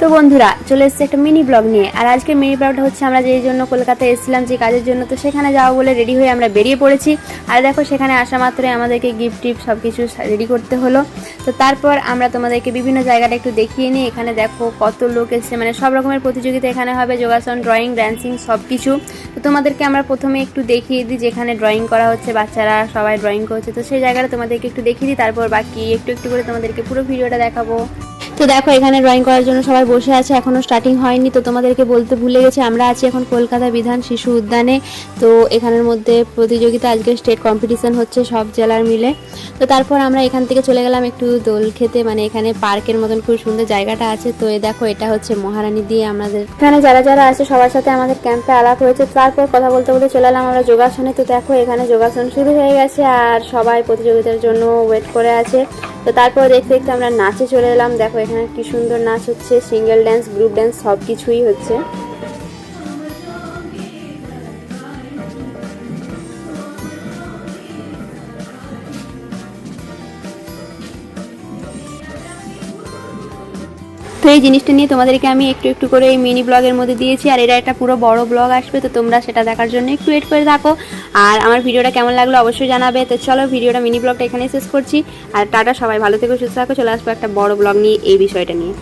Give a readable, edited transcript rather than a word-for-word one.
তো বন্ধুরা চলে এসেছে একটা মিনি ব্লগ নিয়ে। আর আজকের মিনি ব্লগটা হচ্ছে আমরা যেই জন্য কলকাতায় এসেছিলাম যে কাজের জন্য, তো সেখানে যাওয়া বলে রেডি হয়ে আমরা বেরিয়ে পড়েছি। আর দেখো সেখানে আসা মাত্রই আমাদেরকে গিফট টিফট সব কিছু রেডি করতে হলো। তো তারপর আমরা তোমাদেরকে বিভিন্ন জায়গাটা একটু দেখিয়ে নিই। এখানে দেখো কত লোক এসেছে, মানে সব রকমের প্রতিযোগিতা এখানে হবে, যোগাসন, ড্রয়িং, ড্যান্সিং সব কিছু। তো তোমাদেরকে আমরা প্রথমে একটু দেখিয়ে দিই যেখানে ড্রয়িং করা হচ্ছে, বাচ্চারা সবাই ড্রয়িং করছে, তো সেই জায়গাটা তোমাদেরকে একটু দেখিয়ে দিই। তারপর বাকি একটু একটু করে তোমাদেরকে পুরো ভিডিওটা দেখাবো। তো দেখো এখানে ড্রয়িং করার জন্য সবাই বসে আছে, এখনো স্টার্টিং হয়নি। তো তোমাদেরকে বলতে ভুলে গেছি, আমরা আছি এখন কলকাতা বিধান শিশু উদ্যানে। তো এখানের মধ্যে প্রতিযোগিতা, আজকে স্টেট কম্পিটিশন হচ্ছে সব জেলার মিলে। তো তারপর আমরা এখান থেকে চলে গেলাম একটু দোল খেতে, মানে এখানে পার্কের মতন খুব সুন্দর জায়গাটা আছে। তো দেখো এটা হচ্ছে মহারানী দিয়ে আমাদের এখানে যারা যারা আছে সবার সাথে আমাদের ক্যাম্পে আলাপ হয়েছে। তারপর কথা বলতে বলতে চলে এলাম আমরা যোগাসনে। তো দেখো এখানে যোগাসন শুরু হয়ে গেছে আর সবাই প্রতিযোগিতার জন্য ওয়েট করে আছে। তো তারপর দেখতে দেখতে আমরা নাচে চলে এলাম। দেখো এখানে কি সুন্দর নাচ হচ্ছে, সিঙ্গেল ড্যান্স, গ্রুপ ড্যান্স সব কিছুই হচ্ছে। তো এই জিনিসটা নিয়ে তোমাদেরকে আমি একটু একটু করে এই মিনি ব্লগের মধ্যে দিয়েছি, আর এটা একটা পুরো বড় ব্লগ আসবে, তো তোমরা সেটা দেখার জন্য একটু ওয়েট করে থাকো। আর আমার ভিডিওটা কেমন লাগলো অবশ্যই জানাবে। তো চলো ভিডিওটা মিনি ব্লগটা এখানেই শেষ করছি। আর টাটা, সবাই ভালো থেকো, সুস্থ থাকো। চলে আসবো একটা বড় ব্লগ নিয়ে এই বিষয়টা নিয়ে।